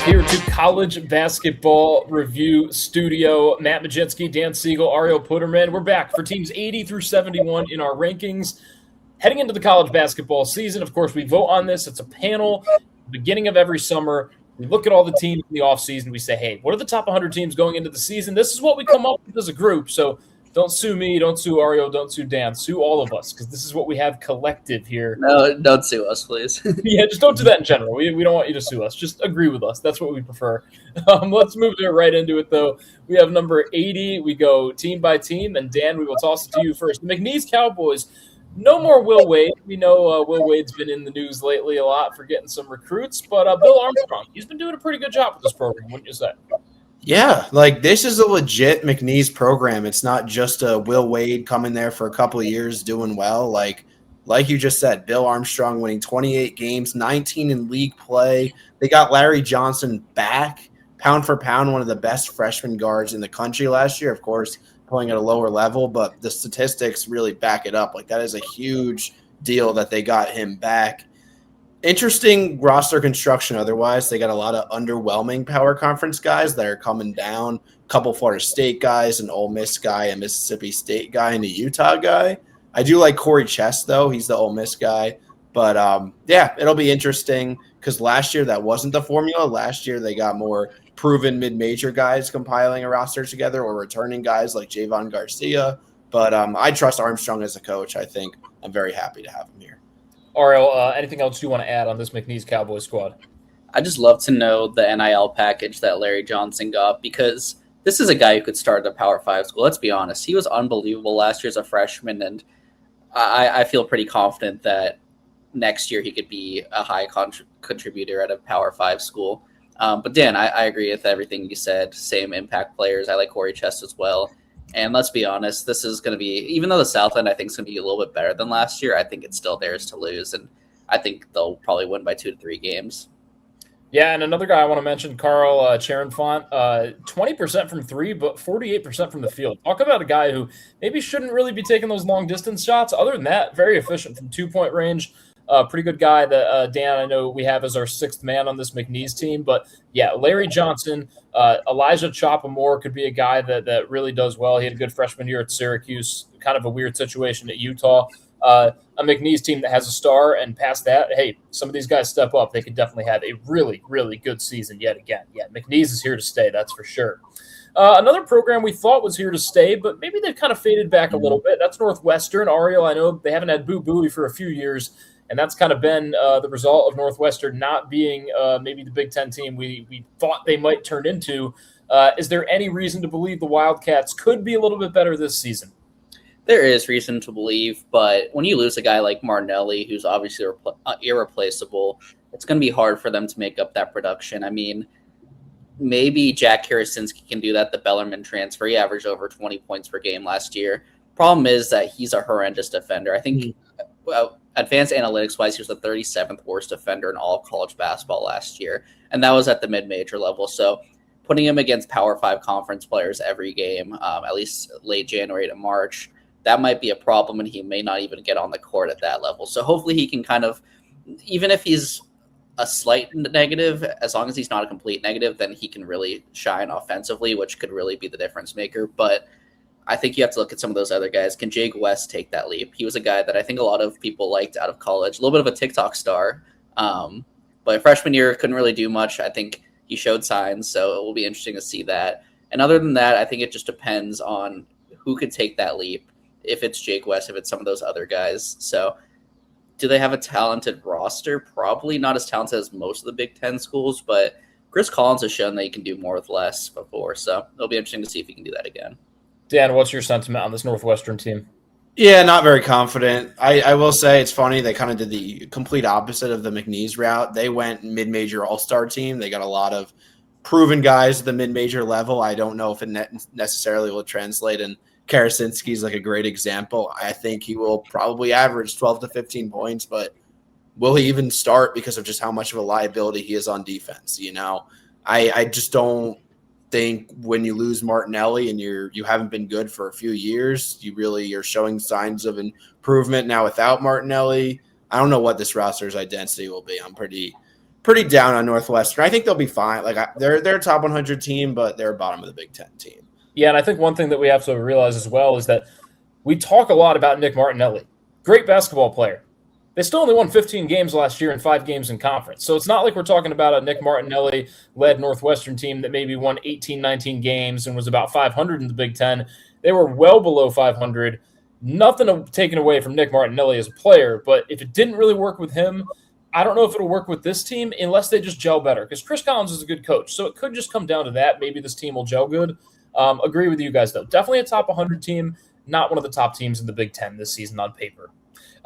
here to College Basketball Review Studio. Matt Majinski, Dan Siegel, Ariel Putterman. We're back for teams 80 through 71 in our rankings. Heading into the college basketball season, of course, we vote on this. It's a panel. Beginning of every summer, we look at all the teams in the offseason. We say, hey, what are the top 100 teams going into the season? This is what we come up with as a group. So don't sue me, don't sue Ariel, don't sue Dan. Sue all of us because this is what we have collective here. No, don't sue us, please. Yeah, just don't do that in general. We don't want you to sue us. Just agree with us. That's what we prefer. Let's move right into it, though. We have number 80. We go team by team. And, Dan, we will toss it to you first. The McNeese Cowboys. No more Will Wade. We know Will Wade's been in the news lately a lot for getting some recruits. But Bill Armstrong, he's been doing a pretty good job with this program, wouldn't you say? Yeah, like this is a legit McNeese program. It's not just a Will Wade coming there for a couple of years doing well. Like you just said, Bill Armstrong winning 28 games, 19 in league play. They got Larry Johnson back, pound for pound, one of the best freshman guards in the country last year. Of course, playing at a lower level, but the statistics really back it up. Like that is a huge deal that they got him back. Interesting roster construction otherwise. They got a lot of underwhelming power conference guys that are coming down. A couple Florida State guys, an Ole Miss guy, a Mississippi State guy, and a Utah guy. I do like Corey Chess, though. He's the Ole Miss guy. But, yeah, it'll be interesting because last year that wasn't the formula. Last year they got more proven mid-major guys compiling a roster together or returning guys like Javon Garcia. But I trust Armstrong as a coach. I think I'm very happy to have him here. Ariel, anything else you want to add on this McNeese Cowboys squad? I just love to know the NIL package that Larry Johnson got because this is a guy who could start at a Power 5 school. Let's be honest. He was unbelievable last year as a freshman, and I feel pretty confident that next year he could be a high contributor at a Power 5 school. But Dan, I agree with everything you said. Same impact players. I like Corey Chest as well. And let's be honest, this is going to be, even though the South End I think is going to be a little bit better than last year, I think it's still theirs to lose. And I think they'll probably win by 2 to 3 games. Yeah, and another guy I want to mention, Carl Charenfont, 20% from 3, but 48% from the field. Talk about a guy who maybe shouldn't really be taking those long-distance shots. Other than that, very efficient from 2-point range. Pretty good guy that, Dan, I know we have as our 6th man on this McNeese team. But, yeah, Larry Johnson, Elijah Chopamore could be a guy that really does well. He had a good freshman year at Syracuse, kind of a weird situation at Utah. A McNeese team that has a star, and past that, hey, some of these guys step up. They could definitely have a really, really good season yet again. Yeah, McNeese is here to stay, that's for sure. Another program we thought was here to stay, but maybe they've kind of faded back a little bit. That's Northwestern. Ariel, I know they haven't had Boo Buie for a few years, and that's kind of been the result of Northwestern not being maybe the Big Ten team we thought they might turn into. Is there any reason to believe the Wildcats could be a little bit better this season? There is reason to believe, but when you lose a guy like Martinelli, who's obviously irreplaceable, it's going to be hard for them to make up that production. I mean, maybe Jack Karasinski can do that, the Bellarmine transfer. He averaged over 20 points per game last year. Problem is that he's a horrendous defender. I think advanced analytics-wise, he was the 37th worst defender in all of college basketball last year, and that was at the mid-major level. So putting him against Power 5 conference players every game, at least late January to March, that might be a problem, and he may not even get on the court at that level. So hopefully he can kind of, even if he's a slight negative, as long as he's not a complete negative, then he can really shine offensively, which could really be the difference maker. But I think you have to look at some of those other guys. Can Jake West take that leap? He was a guy that I think a lot of people liked out of college, a little bit of a TikTok star. But freshman year couldn't really do much. I think he showed signs, so it will be interesting to see that. And other than that, I think it just depends on who could take that leap. If it's Jake West, if it's some of those other guys. So do they have a talented roster? Probably not as talented as most of the Big Ten schools, but Chris Collins has shown that he can do more with less before. So it'll be interesting to see if he can do that again. Dan, what's your sentiment on this Northwestern team? Yeah, not very confident. I will say it's funny. They kind of did the complete opposite of the McNeese route. They went mid-major all-star team. They got a lot of proven guys at the mid-major level. I don't know if it necessarily will translate in Karasinski's like a great example. I think he will probably average 12 to 15 points, but will he even start because of just how much of a liability he is on defense? You know, I just don't think when you lose Martinelli and you haven't been good for a few years, you really are showing signs of improvement now without Martinelli. I don't know what this roster's identity will be. I'm pretty pretty down on Northwestern. I think they'll be fine. Like they're a top 100 team, but they're bottom of the Big Ten team. Yeah, and I think one thing that we have to realize as well is that we talk a lot about Nick Martinelli. Great basketball player. They still only won 15 games last year and 5 games in conference. So it's not like we're talking about a Nick Martinelli-led Northwestern team that maybe won 18, 19 games and was about 500 in the Big Ten. They were well below 500. Nothing taken away from Nick Martinelli as a player, but if it didn't really work with him, I don't know if it'll work with this team unless they just gel better, because Chris Collins is a good coach. So it could just come down to that. Maybe this team will gel good. Agree with you guys, though. Definitely a top 100 team, not one of the top teams in the Big Ten this season on paper.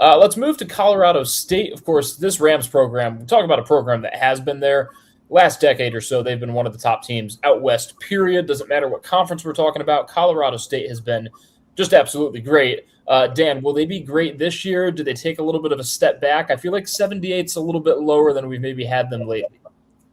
Let's move to Colorado State. Of course, this Rams program, we talk about a program that has been there last decade or so. They've been one of the top teams out west, period. Doesn't matter what conference we're talking about. Colorado State has been just absolutely great. Dan, will they be great this year? Do they take a little bit of a step back? I feel like 78's a little bit lower than we've maybe had them lately.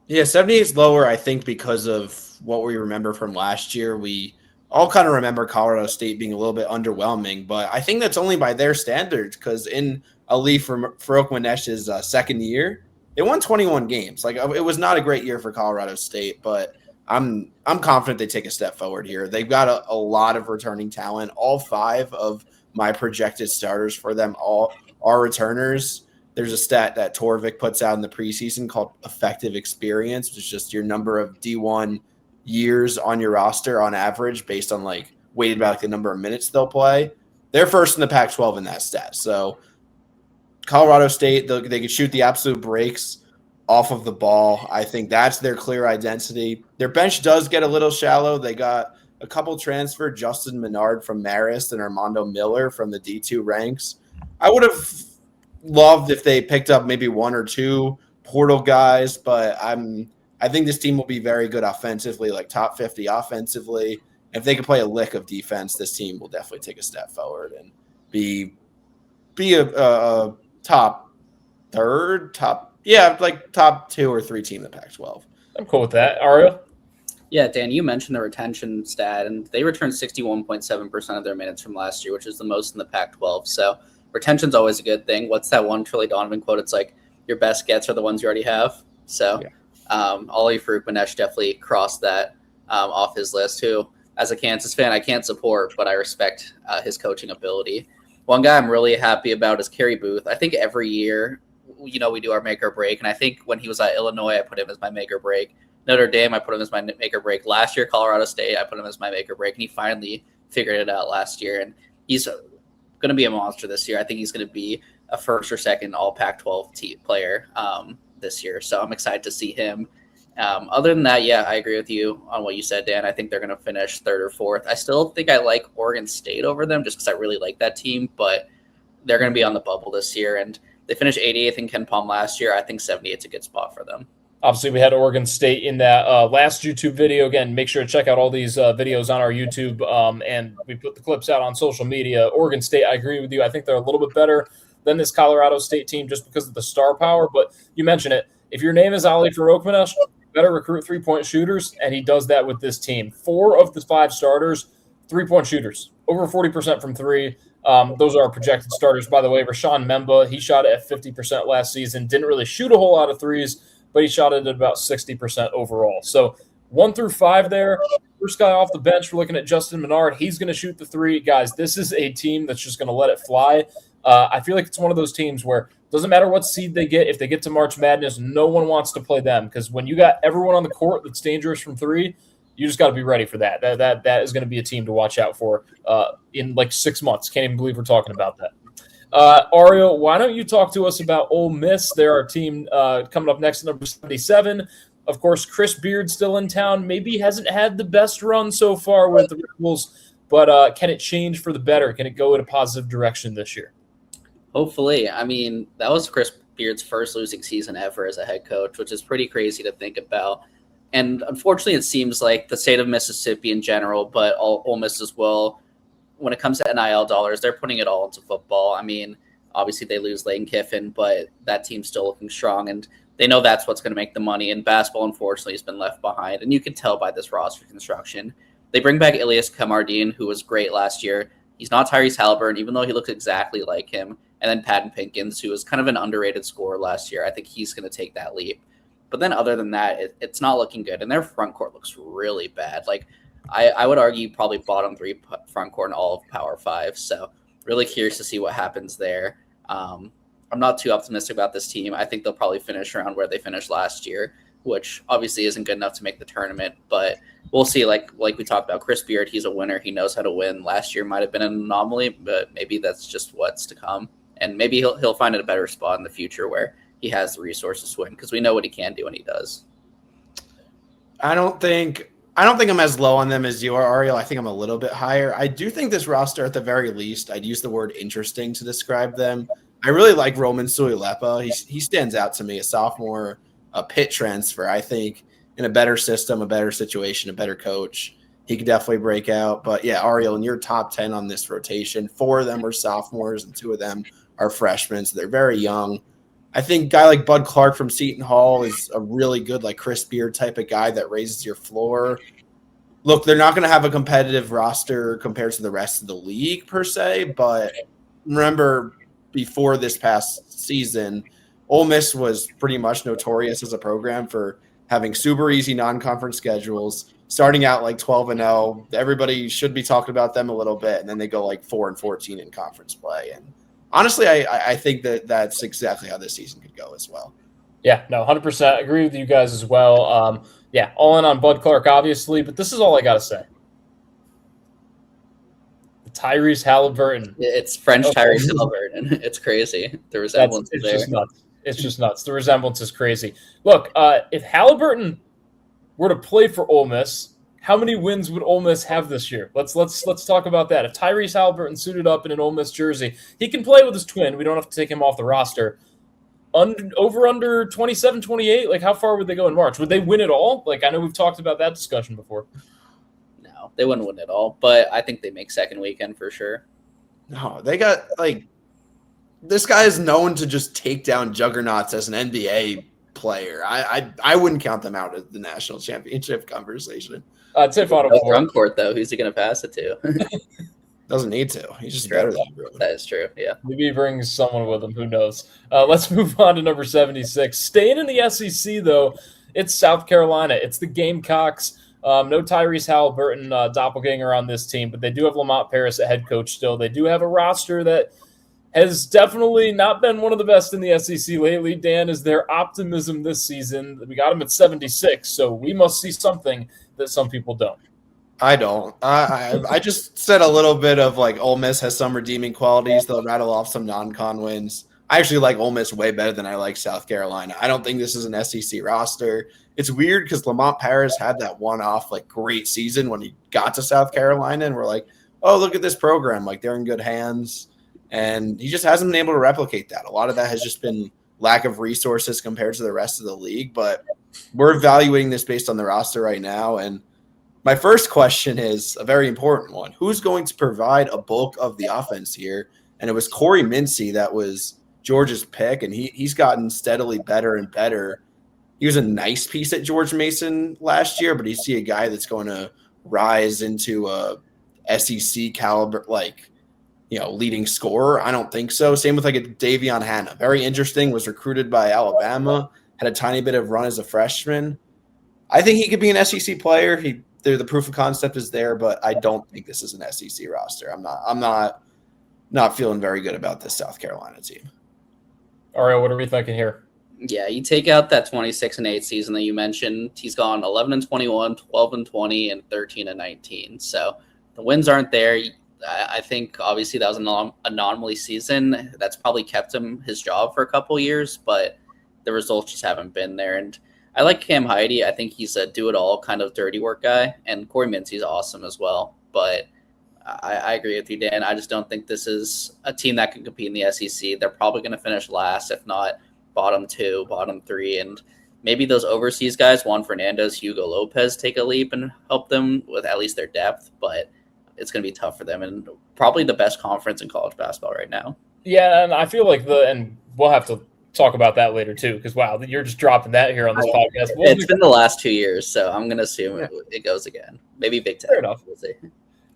Yeah, 78's lower, I think, because of what we remember from last year. We all kind of remember Colorado State being a little bit underwhelming, but I think that's only by their standards, because in Ali Farouk-Manesh's second year, they won 21 games. Like, it was not a great year for Colorado State, but I'm confident they take a step forward here. They've got a lot of returning talent. All 5 of my projected starters for them all are returners. There's a stat that Torvik puts out in the preseason called effective experience, which is just your number of D1 years on your roster on average based on like weighted by like the number of minutes they'll play. They're first in the Pac-12 in that stat. So Colorado State, they could shoot the absolute breaks off of the ball. I think that's their clear identity. Their bench does get a little shallow. They got a couple transfer, Justin Menard from Marist and Armando Miller from the D2 ranks. I would have loved if they picked up maybe 1 or 2 portal guys, but I think this team will be very good offensively, like top 50 offensively. If they can play a lick of defense, this team will definitely take a step forward and be a top 2 or 3 team in the Pac-12. I'm cool with that. Ario? Yeah, Dan, you mentioned the retention stat, and they returned 61.7% of their minutes from last year, which is the most in the Pac-12. So retention's always a good thing. What's that one Trilly Donovan quote? It's like, your best gets are the ones you already have. So Ali Farouk-Manesh definitely crossed that off his list, who, as a Kansas fan, I can't support, but I respect his coaching ability. One guy I'm really happy about is Kerry Booth. I think every year, we do our make or break, and I think when he was at Illinois, I put him as my make or break. Notre Dame, I put him as my make or break. Last year, Colorado State, I put him as my make or break, and he finally figured it out last year, and he's going to be a monster this year. I think he's going to be a first or second all Pac-12 player this year, so I'm excited to see him. Other than that, yeah, I agree with you on what you said, Dan. I think they're going to finish 3rd or 4th. I still think I like Oregon State over them just because I really like that team, but they're going to be on the bubble this year, and they finished 88th in Ken Palm last year. I think 78's a good spot for them. Obviously, we had Oregon State in that last YouTube video. Again, make sure to check out all these videos on our YouTube, and we put the clips out on social media. Oregon State, I agree with you. I think they're a little bit better than this Colorado State team just because of the star power. But you mentioned it. If your name is Ali Farouk-Manesh, you better recruit three-point shooters, and he does that with this team. 4 of the 5 starters, three-point shooters, over 40% from 3. Those are our projected starters, by the way. Rashawn Memba, he shot it at 50% last season. Didn't really shoot a whole lot of threes, but he shot it at about 60% overall. So 1 through 5 there. First guy off the bench, we're looking at Justin Menard. He's going to shoot the 3. Guys, this is a team that's just going to let it fly. I feel like it's one of those teams where it doesn't matter what seed they get. If they get to March Madness, no one wants to play them, because when you got everyone on the court that's dangerous from 3, you just got to be ready for that. That is going to be a team to watch out for in like 6 months. Can't even believe we're talking about that. Ario, why don't you talk to us about Ole Miss? They're our team coming up next at number 77. Of course, Chris Beard's still in town. Maybe hasn't had the best run so far with the Rebels, but can it change for the better? Can it go in a positive direction this year? Hopefully. I mean, that was Chris Beard's first losing season ever as a head coach, which is pretty crazy to think about. And unfortunately, it seems like the state of Mississippi in general, but Ole Miss as well, when it comes to NIL dollars, they're putting it all into football. I mean, obviously they lose Lane Kiffin, but that team's still looking strong, and they know that's what's going to make the money. And basketball, unfortunately, has been left behind, and you can tell by this roster construction. They bring back Ilias Kamardine, who was great last year. He's not Tyrese Halliburton, even though he looks exactly like him. And then Patton Pinkins, who was kind of an underrated scorer last year. I think he's going to take that leap. But then other than that, it's not looking good. And their front court looks really bad. Like, I would argue probably bottom 3 front court in all of Power 5. So really curious to see what happens there. I'm not too optimistic about this team. I think they'll probably finish around where they finished last year, which obviously isn't good enough to make the tournament. But we'll see. Like we talked about, Chris Beard, he's a winner. He knows how to win. Last year might have been an anomaly, but maybe that's just what's to come. And maybe he'll find a better spot in the future where he has the resources to win, because we know what he can do when he does. I don't think I'm as low on them as you are, Ariel. I think I'm a little bit higher. I do think this roster, at the very least, I'd use the word interesting to describe them. I really like Roman Suilepa. He stands out to me, a sophomore, a Pitt transfer. I think in a better system, a better situation, a better coach, he could definitely break out. But yeah, Ariel, in your top 10 on this rotation, 4 of them are sophomores and 2 of them are freshmen, so they're very young. I think a guy like Bud Clark from Seton Hall is a really good, like Chris Beard type of guy that raises your floor. Look, they're not going to have a competitive roster compared to the rest of the league per se, but remember before this past season, Ole Miss was pretty much notorious as a program for having super easy non-conference schedules, starting out like 12-0. Everybody should be talking about them a little bit, and then they go like 4-14 in conference play. And honestly, I think that's exactly how this season could go as well. Yeah, no, 100% agree with you guys as well. Yeah, all in on Bud Clark, obviously, but this is all I got to say. Tyrese Halliburton. It's French Tyrese Halliburton. It's crazy. The resemblance is there. Just nuts. It's just nuts. The resemblance is crazy. Look, if Halliburton were to play for Ole Miss, how many wins would Ole Miss have this year? Let's talk about that. If Tyrese Halliburton suited up in an Ole Miss jersey, he can play with his twin. We don't have to take him off the roster. Under 27, 28, like how far would they go in March? Would they win it all? Like I know we've talked about that discussion before. No, they wouldn't win it all, but I think they make second weekend for sure. No, they got like this guy is known to just take down juggernauts as an NBA player. I wouldn't count them out of the national championship conversation. I'd say Final Four. Front court though, who's he going to pass it to? Doesn't need to. He's just better than everyone. That is true. Yeah. Maybe he brings someone with him. Who knows? Let's move on to number 76. Staying in the SEC though, it's South Carolina. It's the Gamecocks. No Tyrese Halliburton doppelganger on this team, but they do have Lamont Paris at head coach still. They do have a roster that has definitely not been one of the best in the SEC lately. Dan, is there optimism this season? We got him at 76, so we must see something that some people don't. I don't. I just said a little bit of like Ole Miss has some redeeming qualities. They'll rattle off some non-con wins. I actually like Ole Miss way better than I like South Carolina. I don't think this is an SEC roster. It's weird because Lamont Paris had that one-off like great season when he got to South Carolina, and we're like, oh, look at this program. Like they're in good hands. And he just hasn't been able to replicate that. A lot of that has just been lack of resources compared to the rest of the league. But we're evaluating this based on the roster right now. And my first question is a very important one. Who's going to provide a bulk of the offense here? And it was Corey Mincy that was George's pick, and he's gotten steadily better and better. He was a nice piece at George Mason last year, but you see a guy that's going to rise into a SEC caliber, like, leading scorer? I don't think so. Same with like a Davion Hanna. Very interesting, was recruited by Alabama, had a tiny bit of run as a freshman. I think he could be an SEC player. The proof of concept is there, but I don't think this is an SEC roster. I'm not feeling very good about this South Carolina team. Ariel, what are we thinking here? Yeah, you take out that 26-8 season that you mentioned. He's gone 11-21, 12-20, and 13-19. So the wins aren't there. I think obviously that was an anomaly season. That's probably kept him his job for a couple years, but the results just haven't been there. And I like Cam Heide. I think he's a do-it-all kind of dirty work guy, and Corey Mincy's awesome as well. But I agree with you, Dan. I just don't think this is a team that can compete in the SEC. They're probably going to finish last, if not bottom 2, bottom 3, and maybe those overseas guys, Juan Fernandez, Hugo Lopez, take a leap and help them with at least their depth, but it's going to be tough for them, and probably the best conference in college basketball right now. Yeah, and I feel like and we'll have to talk about that later too, because wow, you're just dropping that here on this podcast. It's been the last 2 years, so I'm going to assume it goes again. Maybe Big Ten. Fair enough. We'll see.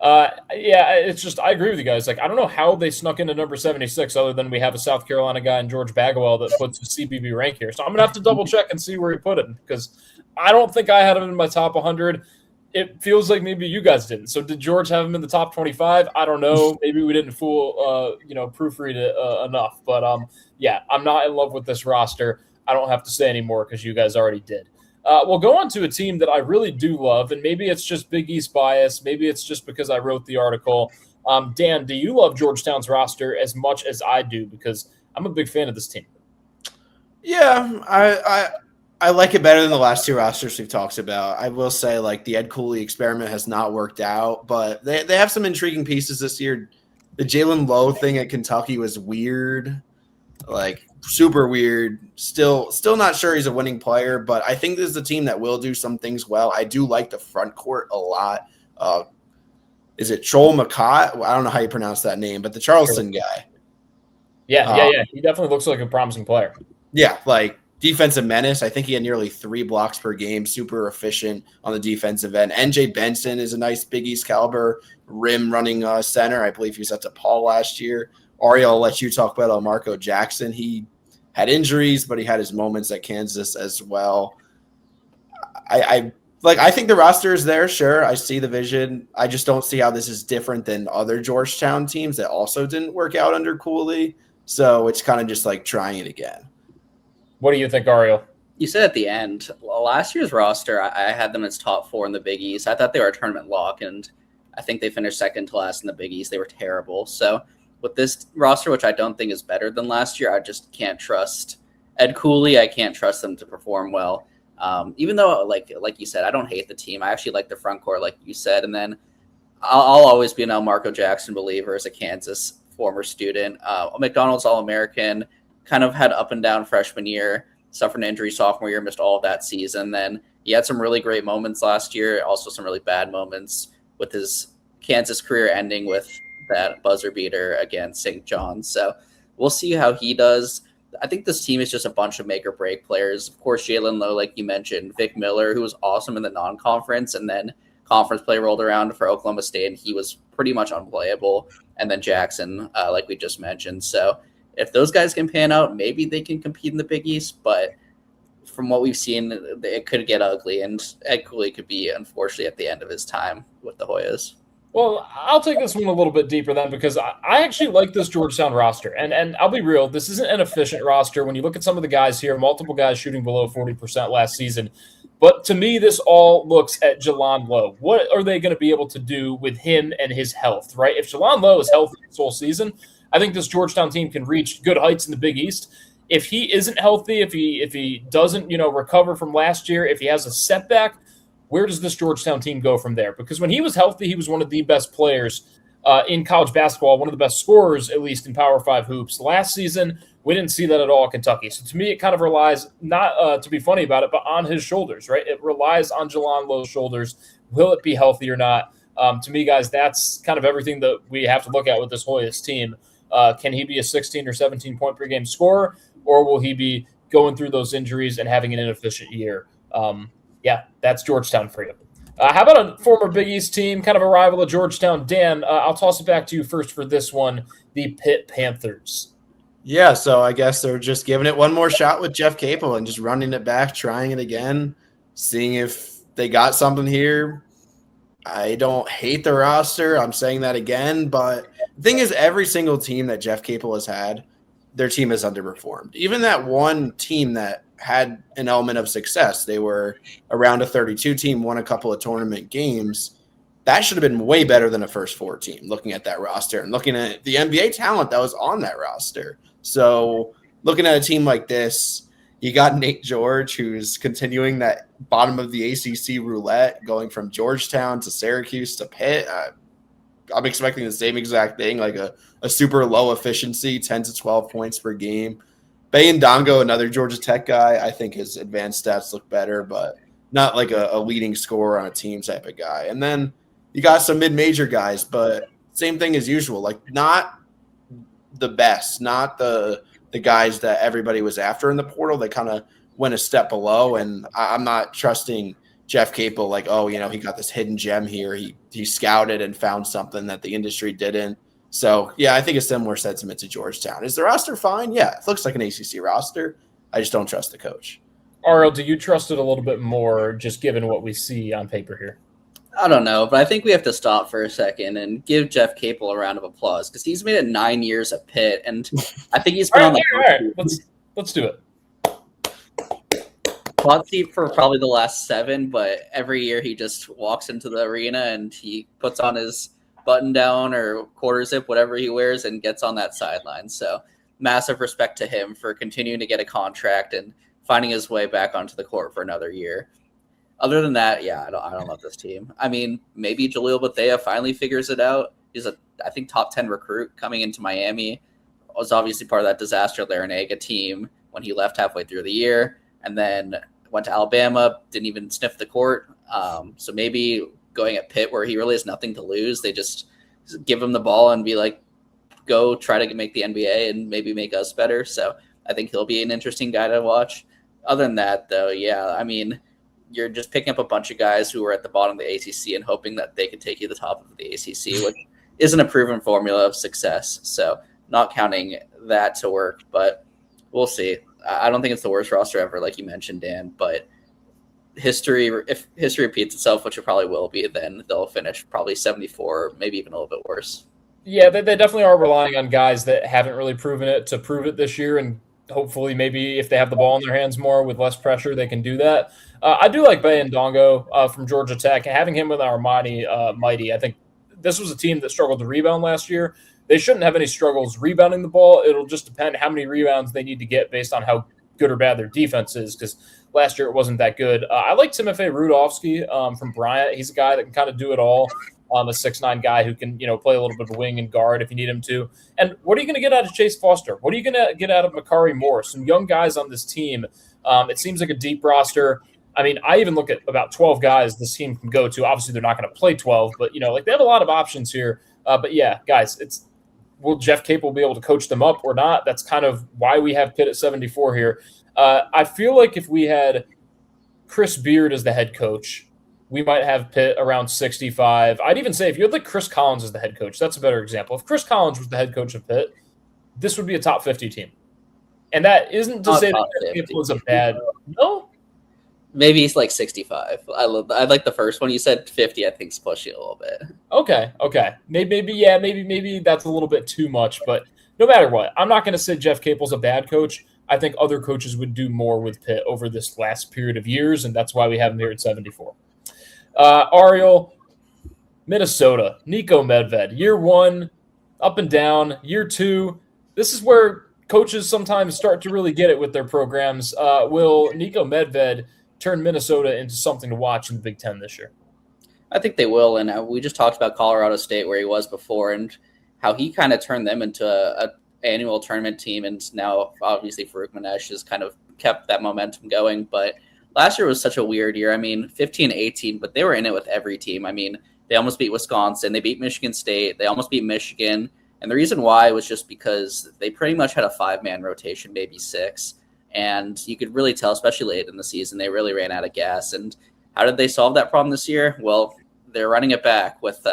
Yeah, it's just I agree with you guys. Like I don't know how they snuck into number 76 other than we have a South Carolina guy in George Bagwell that puts his CBB rank here. So I'm gonna have to double check and see where he put it because I don't think I had him in my top 100. It feels like maybe you guys didn't. So did George have him in the top 25? I don't know. Maybe we didn't proofread it enough. But yeah, I'm not in love with this roster. I don't have to say anymore because you guys already did. We'll go on to a team that I really do love, and maybe it's just Big East bias. Maybe it's just because I wrote the article. Dan, do you love Georgetown's roster as much as I do? Because I'm a big fan of this team. Yeah, I like it better than the last two rosters we've talked about. I will say, like, the Ed Cooley experiment has not worked out, but they have some intriguing pieces this year. The Jalen Lowe thing at Kentucky was weird, like super weird. Still not sure he's a winning player, but I think this is a team that will do some things well. I do like the front court a lot. Is it Joel McCott? I don't know how you pronounce that name, but the Charleston guy. Yeah. He definitely looks like a promising player. Yeah, like defensive menace. I think he had nearly 3 blocks per game, super efficient on the defensive end. NJ Benson is a nice Big East caliber rim running center. I believe he was at DePaul last year. Ariel, I'll let you talk about Marco Jackson. He had injuries, but he had his moments at Kansas as well. I think the roster is there. Sure, I see the vision. I just don't see how this is different than other Georgetown teams that also didn't work out under Cooley. So it's kind of just like trying it again. What do you think, Ariel? You said at the end, last year's roster, I had them as top 4 in the Big East. I thought they were a tournament lock, and I think they finished second to last in the Big East. They were terrible. So with this roster, which I don't think is better than last year, I just can't trust Ed Cooley. I can't trust them to perform well. Even though, like you said, I don't hate the team. I actually like the front court, like you said. And then I'll always be an Marco Jackson believer as a Kansas former student. McDonald's All-American, kind of had up and down freshman year, suffered an injury sophomore year, missed all of that season. Then he had some really great moments last year, also some really bad moments with his Kansas career ending with that buzzer beater against St. John's. So we'll see how he does. I think this team is just a bunch of make or break players. Of course, Jalen Lowe, like you mentioned, Vic Miller, who was awesome in the non-conference, and then conference play rolled around for Oklahoma State, and he was pretty much unplayable. And then Jackson, like we just mentioned. So if those guys can pan out, maybe they can compete in the Big East. But from what we've seen, it could get ugly, and Ed Cooley could be, unfortunately, at the end of his time with the Hoyas. Well, I'll take this one a little bit deeper then because I actually like this Georgetown roster. And I'll be real, this isn't an efficient roster. When you look at some of the guys here, multiple guys shooting below 40% last season. But to me, this all looks at Jalen Lowe. What are they going to be able to do with him and his health, right? If Jalen Lowe is healthy this whole season, I think this Georgetown team can reach good heights in the Big East. If he isn't healthy, if he doesn't, recover from last year, if he has a setback, where does this Georgetown team go from there? Because when he was healthy, he was one of the best players in college basketball, one of the best scorers, at least in Power 5 hoops. Last season, we didn't see that at all at Kentucky. So to me, it kind of relies, not to be funny about it, but on his shoulders, right? It relies on Jalen Lowe's shoulders. Will it be healthy or not? To me, guys, that's kind of everything that we have to look at with this Hoyas team. Can he be a 16 or 17 point per game scorer, or will he be going through those injuries and having an inefficient year? Yeah, that's Georgetown for you. How about a former Big East team, kind of a rival of Georgetown? Dan, I'll toss it back to you first for this one, the Pitt Panthers. Yeah, so I guess they're just giving it one more shot with Jeff Capel and just running it back, trying it again, seeing if they got something here. I don't hate the roster. I'm saying that again, but the thing is, every single team that Jeff Capel has had, their team has underperformed. Even that one team that had an element of success, they were around a 32 team, won a couple of tournament games. That should have been way better than a first 4 team, looking at that roster and looking at the NBA talent that was on that roster. So looking at a team like this, you got Nate George, who's continuing that bottom of the ACC roulette, going from Georgetown to Syracuse to Pitt. I'm expecting the same exact thing, like a super low efficiency, 10 to 12 points per game. Bayandongo, another Georgia Tech guy, I think his advanced stats look better, but not like a leading scorer on a team type of guy. And then you got some mid-major guys, but same thing as usual, like not the best, not the guys that everybody was after in the portal. They kind of went a step below, and I'm not trusting Jeff Capel, like, oh, he got this hidden gem here. He scouted and found something that the industry didn't. So, yeah, I think a similar sentiment to Georgetown. Is the roster fine? Yeah, it looks like an ACC roster. I just don't trust the coach. Ariel, do you trust it a little bit more, just given what we see on paper here? I don't know, but I think we have to stop for a second and give Jeff Capel a round of applause because he's made it 9 years at Pitt, and I think he's been on the all right. Let's do it. hot seat for probably the last 7, but every year he just walks into the arena and he puts on his button down or quarter zip, whatever he wears, and gets on that sideline. So massive respect to him for continuing to get a contract and finding his way back onto the court for another year. Other than that, yeah, I don't love this team. I mean, maybe Jaleel Bethea finally figures it out. He's I think, top 10 recruit coming into Miami. Was obviously part of that disaster Larinaga team when he left halfway through the year, and then went to Alabama, didn't even sniff the court. So maybe going at Pitt where he really has nothing to lose, they just give him the ball and be like, go try to make the NBA and maybe make us better. So I think he'll be an interesting guy to watch. Other than that, though, yeah, I mean, you're just picking up a bunch of guys who are at the bottom of the ACC and hoping that they can take you to the top of the ACC, which isn't a proven formula of success. So not counting that to work, but we'll see. I don't think it's the worst roster ever, like you mentioned, Dan, but if history repeats itself, which it probably will be, then they'll finish probably 74, maybe even a little bit worse. Yeah, they definitely are relying on guys that haven't really proven it to prove it this year, and hopefully maybe if they have the ball in their hands more with less pressure, they can do that. I do like Baye Ndongo from Georgia Tech. Having him with our mighty, I think this was a team that struggled to rebound last year. They shouldn't have any struggles rebounding the ball. It'll just depend how many rebounds they need to get based on how good or bad their defense is, because last year it wasn't that good. I like Timofey Rudolfsky from Bryant. He's a guy that can kind of do it all. A 6'9" guy who can, play a little bit of wing and guard if you need him to. And what are you going to get out of Chase Foster? What are you going to get out of Makari Moore? Some young guys on this team. It seems like a deep roster. I mean, I even look at about 12 guys this team can go to. Obviously, they're not going to play 12, but, they have a lot of options here. But, yeah, guys, will Jeff Capel be able to coach them up or not? That's kind of why we have Pitt at 74 here. I feel like if we had Chris Beard as the head coach, we might have Pitt around 65. I'd even say if you had Chris Collins as the head coach, that's a better example. If Chris Collins was the head coach of Pitt, this would be a top 50 team. And that isn't to say that Capel was a bad – no? Maybe he's 65. I like the first one. You said 50, I think it's pushing a little bit. Okay. Maybe that's a little bit too much. But no matter what, I'm not going to say Jeff Capel's a bad coach. I think other coaches would do more with Pitt over this last period of years, and that's why we have him here at 74. Ariel, Minnesota, Nico Medved, year 1, up and down. Year 2, this is where coaches sometimes start to really get it with their programs. Will Nico Medved turn Minnesota into something to watch in the Big Ten this year? I think they will, and we just talked about Colorado State where he was before and how he kind of turned them into a annual tournament team, and now obviously Farouk Manesh has kind of kept that momentum going, but last year was such a weird year. I mean, 15-18, but they were in it with every team. I mean, they almost beat Wisconsin. They beat Michigan State. They almost beat Michigan. And the reason why was just because they pretty much had a 5-man rotation, maybe 6. And you could really tell, especially late in the season, they really ran out of gas. And how did they solve that problem this year? Well, they're running it back with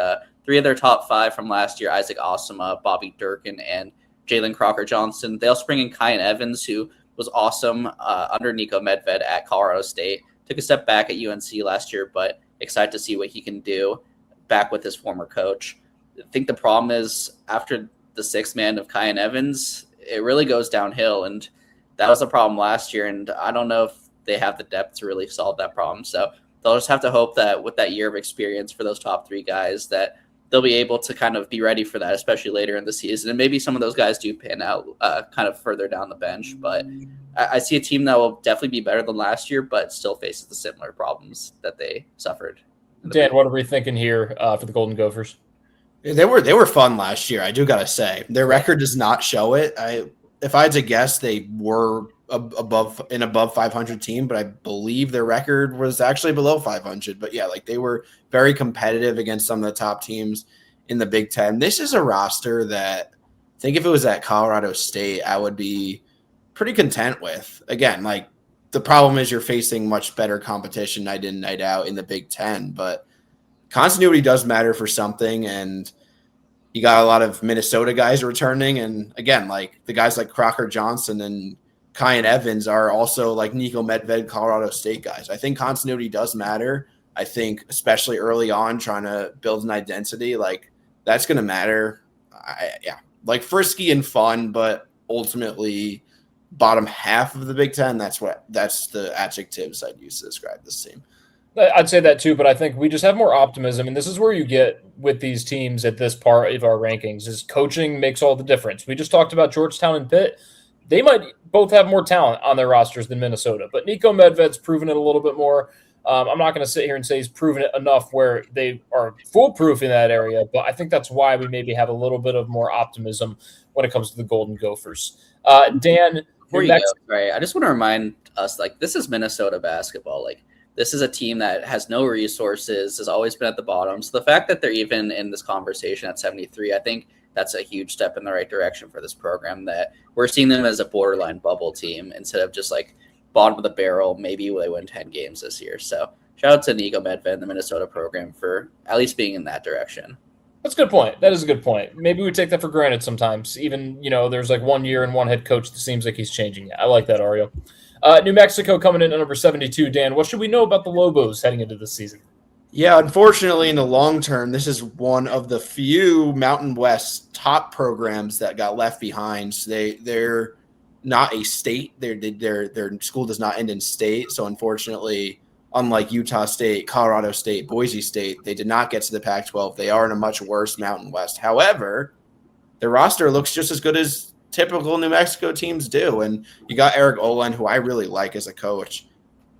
3 of their top 5 from last year, Isaac Osama, Bobby Durkin, and Jalen Crocker-Johnson. They also bring in Kyan Evans, who was awesome under Nico Medved at Colorado State. Took a step back at UNC last year, but excited to see what he can do back with his former coach. I think the problem is after the 6th man of Kyan Evans, it really goes downhill, and that was a problem last year, and I don't know if they have the depth to really solve that problem. So they'll just have to hope that with that year of experience for those top 3 guys that they'll be able to kind of be ready for that, especially later in the season. And maybe some of those guys do pan out kind of further down the bench. But I see a team that will definitely be better than last year, but still faces the similar problems that they suffered. Dan, what are we thinking here for the Golden Gophers? They were fun last year, I do got to say. Their record does not show it. If I had to guess, they were above 500 team, but I believe their record was actually below 500. But yeah, they were very competitive against some of the top teams in the Big Ten. This is a roster that I think if it was at Colorado State, I would be pretty content with. Again, the problem is you're facing much better competition night in, night out in the Big Ten. But continuity does matter for something, and you got a lot of Minnesota guys returning. And again, like the guys like Crocker Johnson and Kyan Evans are also like Nico Medved, Colorado State guys. I think continuity does matter. I think especially early on trying to build an identity, like that's going to matter. Like frisky and fun, but ultimately bottom half of the Big Ten. That's the adjectives I'd use to describe this team. I'd say that too, but I think we just have more optimism, and this is where you get with these teams at this part of our rankings is coaching makes all the difference. We just talked about Georgetown and Pitt. They might both have more talent on their rosters than Minnesota, but Nico Medved's proven it a little bit more. I'm not going to sit here and say he's proven it enough where they are foolproof in that area, but I think that's why we maybe have a little bit of more optimism when it comes to the Golden Gophers. Dan, before you go, right? I just want to remind us, like, this is Minnesota basketball. Like, this is a team that has no resources, has always been at the bottom. So the fact that they're even in this conversation at 73, I think that's a huge step in the right direction for this program, that we're seeing them as a borderline bubble team instead of just like bottom of the barrel. Maybe they win 10 games this year. So shout out to Nico Medved and the Minnesota program for at least being in that direction. That's a good point. That is a good point. Maybe we take that for granted sometimes. Even, there's like 1 year and one head coach that seems like he's changing. I like that, Ario. New Mexico coming in at number 72. Dan, what should we know about the Lobos heading into this season? Yeah, unfortunately, in the long term, this is one of the few Mountain West top programs that got left behind. So they're not a state. Their school does not end in state. So unfortunately, unlike Utah State, Colorado State, Boise State, they did not get to the Pac-12. They are in a much worse Mountain West. However, their roster looks just as good as typical New Mexico teams do. And you got Eric Olen, who I really like as a coach.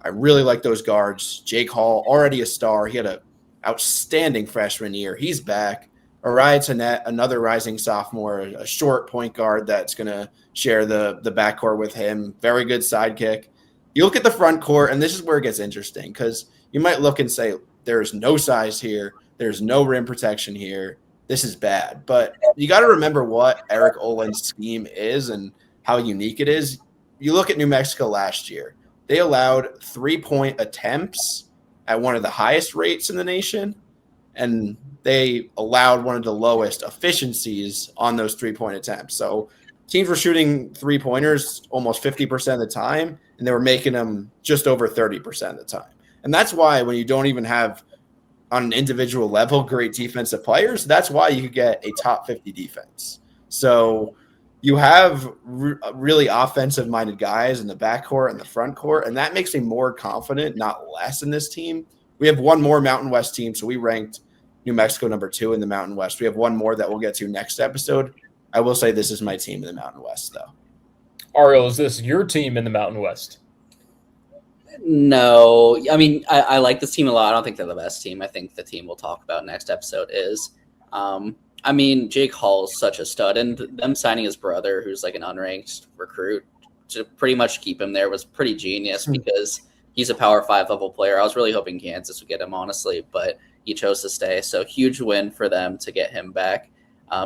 I really like those guards. Jake Hall, already a star. He had an outstanding freshman year. He's back. Ariah Tanet, another rising sophomore, a short point guard that's going to share the backcourt with him. Very good sidekick. You look at the front court, and this is where it gets interesting because you might look and say, there's no size here. There's no rim protection here. This is bad. But you got to remember what Eric Olen's scheme is and how unique it is. You look at New Mexico last year. They allowed 3-point attempts at one of the highest rates in the nation, and they allowed one of the lowest efficiencies on those 3-point attempts. So teams were shooting 3-pointers almost 50% of the time, and they were making them just over 30% of the time. And that's why when you don't even have, on an individual level, great defensive players, that's why you could get a top 50 defense. So you have really offensive-minded guys in the backcourt and the front court, and that makes me more confident, not less, in this team. We have one more Mountain West team, so we ranked New Mexico number 2 in the Mountain West. We have one more that we'll get to next episode. I will say this is my team in the Mountain West, though. Ariel, is this your team in the Mountain West? No. I mean, I like this team a lot. I don't think they're the best team. I think the team we'll talk about next episode is I mean, Jake Hall's such a stud, and them signing his brother, who's like an unranked recruit, to pretty much keep him there was pretty genius because he's a Power 5 level player. I was really hoping Kansas would get him, honestly, but he chose to stay. So huge win for them to get him back.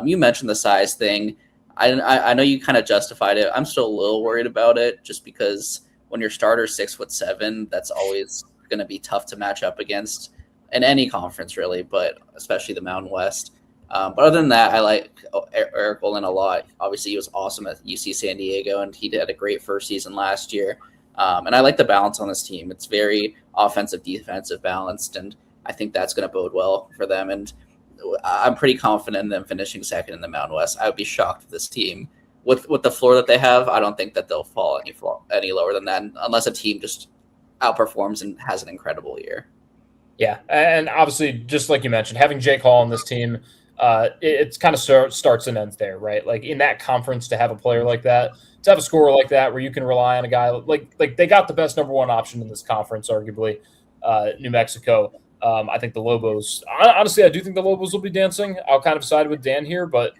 You mentioned the size thing. I know you kind of justified it. I'm still a little worried about it just because when your starter's 6'7", that's always going to be tough to match up against in any conference, really, but especially the Mountain West. But other than that, I like Eric Olen a lot. Obviously, he was awesome at UC San Diego, and he did a great first season last year. And I like the balance on this team. It's very offensive, defensive balanced, and I think that's going to bode well for them. And I'm pretty confident in them finishing second in the Mountain West. I would be shocked if this team, with the floor that they have, I don't think that they'll fall any lower than that unless a team just outperforms and has an incredible year. Yeah, and obviously, just like you mentioned, having Jake Hall on this team, it's kind of starts and ends there, right? Like in that conference, to have a player like that, to have a scorer like that, where you can rely on a guy like they got the best number 1 option in this conference, arguably, New Mexico. I think the Lobos. Honestly, I do think the Lobos will be dancing. I'll kind of side with Dan here, but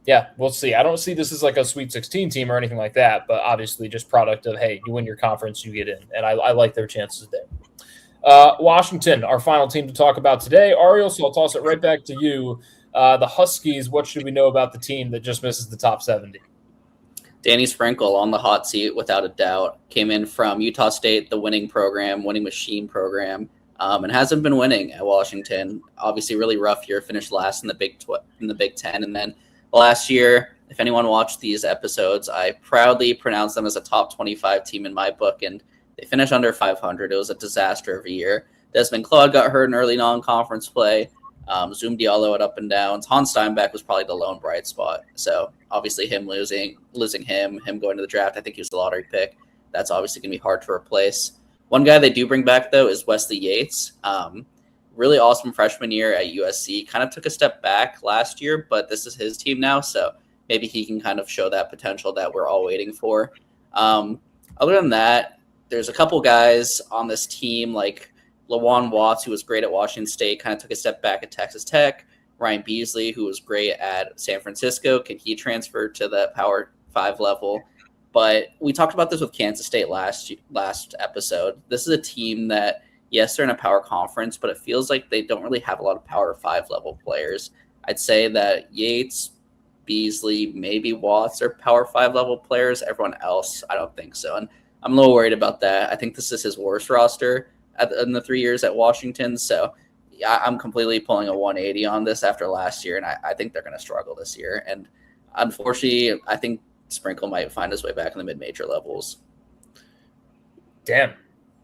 yeah, we'll see. I don't see this as like a Sweet 16 team or anything like that, but obviously just product of, hey, you win your conference, you get in, and I like their chances there. Washington, our final team to talk about today. Ariel, so I'll toss it right back to you. The Huskies, what should we know about the team that just misses the top 70? Danny Sprinkle on the hot seat without a doubt. Came in from Utah State, the winning machine program, and hasn't been winning at Washington. Obviously, really rough year. Finished last in the Big Ten, and then last year, if anyone watched these episodes, I proudly pronounced them as a top 25 team in my book, and they finished under 500. It was a disaster of a year. Desmond Claude got hurt in early non-conference play. Zoom Diallo at up and downs. Hans Steinbeck was probably the lone bright spot. So obviously him losing him going to the draft. I think he was the lottery pick. That's obviously going to be hard to replace. One guy they do bring back, though, is Wesley Yates. Really awesome freshman year at USC. Kind of took a step back last year, but this is his team now. So maybe he can kind of show that potential that we're all waiting for. Other than that, there's a couple guys on this team like Lawan Watts, who was great at Washington State, kind of took a step back at Texas Tech. Ryan Beasley, who was great at San Francisco, can he transfer to the Power 5 level? But we talked about this with Kansas State last episode. This is a team that, yes, they're in a power conference, but it feels like they don't really have a lot of Power 5 level players. I'd say that Yates, Beasley, maybe Watts are Power 5 level players. Everyone else, I don't think so. And I'm a little worried about that. I think this is his worst roster in the 3 years at Washington. So I'm completely pulling a 180 on this after last year, and I think they're going to struggle this year. And unfortunately, I think Sprinkle might find his way back in the mid-major levels. Damn.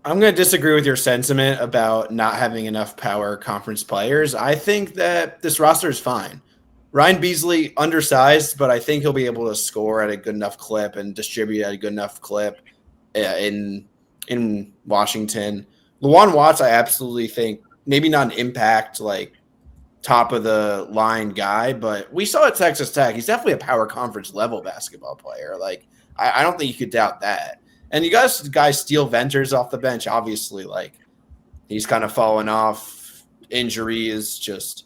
I'm going to disagree with your sentiment about not having enough power conference players. I think that this roster is fine. Ryan Beasley, undersized, but I think he'll be able to score at a good enough clip and distribute at a good enough clip in Washington. Lawan Watts, I absolutely think, maybe not an impact, like top of the line guy, but we saw at Texas Tech, he's definitely a power conference level basketball player. Like, I don't think you could doubt that. And you guys steal Venters off the bench, obviously. Like, he's kind of fallen off. Injury is just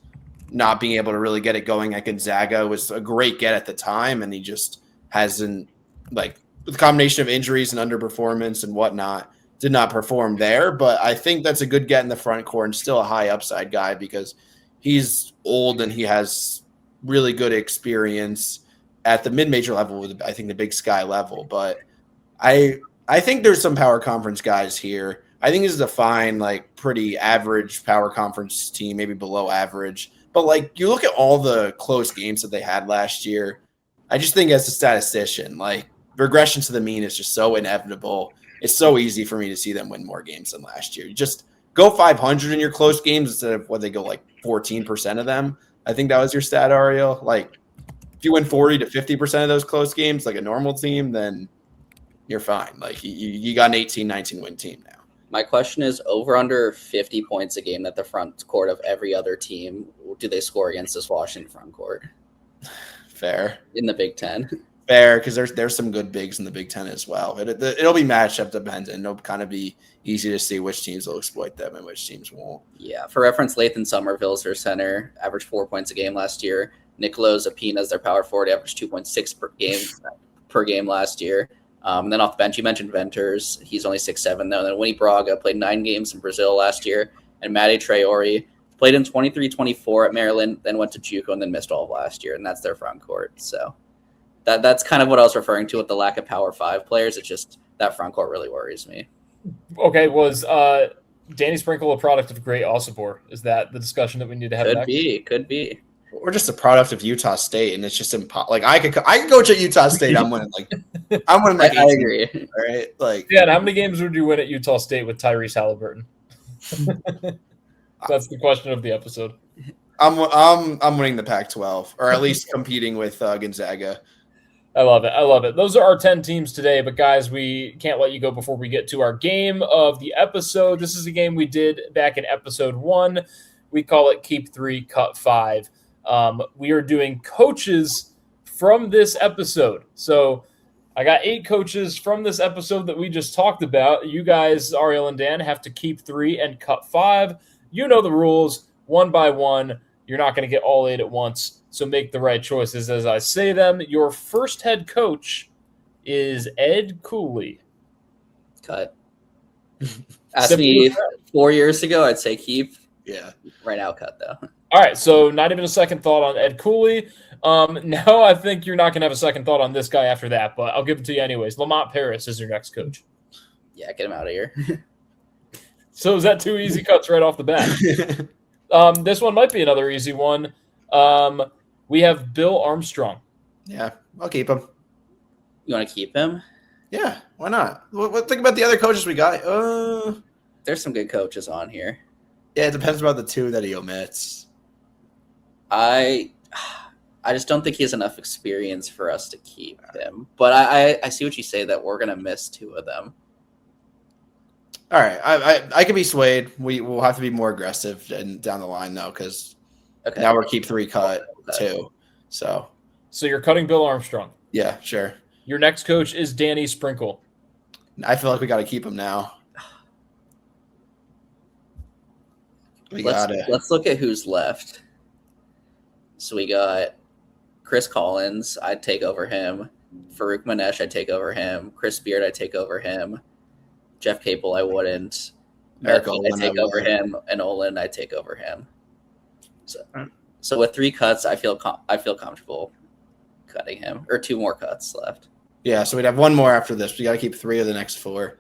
not being able to really get it going at Gonzaga. It was a great get at the time, and he just hasn't, like, with the combination of injuries and underperformance and whatnot, did not perform there. But I think that's a good get in the front court and still a high upside guy because he's old and he has really good experience at the mid-major level with, I think, the Big Sky level. But I think there's some power conference guys here. I think this is a fine, like, pretty average power conference team, maybe below average. But, like, you look at all the close games that they had last year, I just think as a statistician, like, regression to the mean is just so inevitable. It's so easy for me to see them win more games than last year. You just go 500 in your close games instead of what they go like 14% of them. I think that was your stat, Ariel. Like, if you win 40 to 50% of those close games, like a normal team, then you're fine. Like, you got an 18, 19 win team now. My question is, over under 50 points a game that the front court of every other team, do they score against this Washington front court? Fair. In the Big Ten. Fair, because there's some good bigs in the Big Ten as well. It'll be matchup dependent. It'll kind of be easy to see which teams will exploit them and which teams won't. Yeah, for reference, Lathan Somerville is their center, averaged 4 points a game last year. Niccolo Zapina is their power forward, averaged 2.6 per game last year. Then off the bench, you mentioned Venters. He's only 6'7", though. And then Winnie Braga played 9 games in Brazil last year. And Matty Traore played in 23-24 at Maryland, then went to JUCO and then missed all of last year. And that's their front court. So that's kind of what I was referring to with the lack of Power 5 players. It's just that front court really worries me. Okay, was Danny Sprinkle a product of Great Osibor? Is that the discussion that we need to have next? Could be. Or just a product of Utah State, and it's just impossible. Like, I could coach at Utah State. I'm winning like I agree. All right, like, yeah. And how many games would you win at Utah State with Tyrese Halliburton? That's the question of the episode. I'm winning the Pac-12, or at least competing with Gonzaga. I love it. Those are our 10 teams today. But, guys, we can't let you go before we get to our game of the episode. This is a game we did back in episode 1. We call it Keep 3, Cut 5. We are doing coaches from this episode. So I got 8 coaches from this episode that we just talked about. You guys, Ariel and Dan, have to keep 3 and cut 5. You know the rules. One by one. You're not going to get all 8 at once. So make the right choices as I say them. Your first head coach is Ed Cooley. Cut. Asked me 4 years ago, I'd say keep. Yeah. Right now, cut, though. All right, so not even a second thought on Ed Cooley. Now I think you're not going to have a second thought on this guy after that, but I'll give it to you anyways. Lamont Paris is your next coach. Yeah, get him out of here. So is that two easy cuts right off the bat? This one might be another easy one. We have Bill Armstrong. Yeah, I'll keep him. You want to keep him? Yeah, why not? Think about the other coaches we got. There's some good coaches on here. Yeah, it depends about the two that he omits. I just don't think he has enough experience for us to keep him. But I see what you say that we're gonna miss two of them. All right, I can be swayed. We will have to be more aggressive down the line though, because now we're keep 3 cut 2. So you're cutting Bill Armstrong. Yeah, sure. Your next coach is Danny Sprinkle. I feel like we got to keep him now. Let's look at who's left. So we got Chris Collins. I'd take over him. Farouk Manesh, I'd take over him. Chris Beard, I'd take over him. Jeff Capel, I wouldn't. I'd take over him. And Olin, I'd take over him. So with 3 cuts, I feel comfortable cutting him. Or 2 more cuts left. Yeah, so we'd have 1 more after this. We got to keep 3 of the next 4.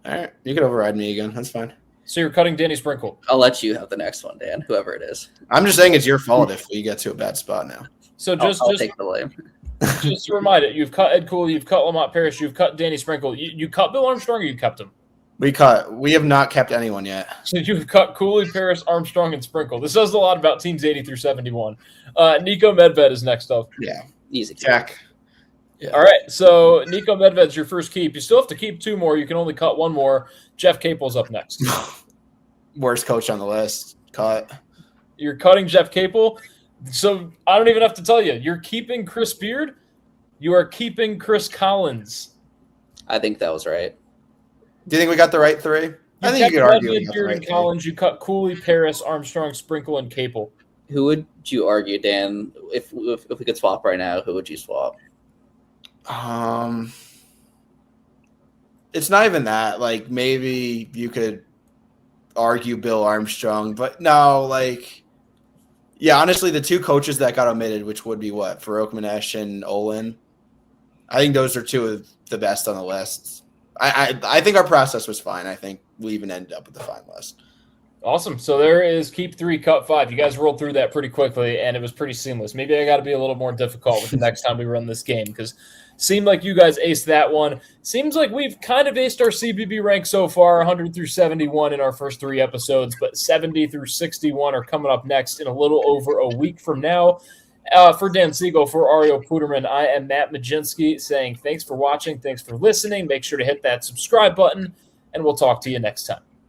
All right, you can override me again. That's fine. So you're cutting Danny Sprinkle. I'll let you have the next one, Dan, whoever it is. I'm just saying it's your fault if we get to a bad spot now. So I'll take the blame. Just to remind it, you've cut Ed Cooley, you've cut Lamont Paris, you've cut Danny Sprinkle. You cut Bill Armstrong or you kept him? We have not kept anyone yet. So you've cut Cooley, Paris, Armstrong, and Sprinkle. This says a lot about teams 80 through 71. Nico Medved is next up. Yeah. Easy. Check. Yeah. All right, so Nico Medved's your first keep. You still have to keep 2 more. You can only cut 1 more. Jeff Capel's up next. Worst coach on the list. Cut. You're cutting Jeff Capel. So I don't even have to tell you. You're keeping Chris Beard. You are keeping Chris Collins. I think that was right. Do you think we got the right 3? I think you could argue we got the right 3. Collins. You cut Cooley, Paris, Armstrong, Sprinkle, and Capel. Who would you argue, Dan? If we could swap right now, who would you swap? It's not even that. Like, maybe you could argue Bill Armstrong, but no, like, yeah, honestly, the 2 coaches that got omitted, which would be what? Farouk Manesh and Olin. I think those are 2 of the best on the list. I think our process was fine. I think we even ended up with the fine list. Awesome. So there is keep 3, cut 5. You guys rolled through that pretty quickly, and it was pretty seamless. Maybe I got to be a little more difficult with the next time we run this game because seemed like you guys aced that one. Seems like we've kind of aced our CBB rank so far, 100 through 71 in our first 3 episodes, but 70 through 61 are coming up next in a little over a week from now. For Dan Siegel, for Ario Puderman, I am Matt Majinski saying thanks for watching, thanks for listening. Make sure to hit that subscribe button, and we'll talk to you next time.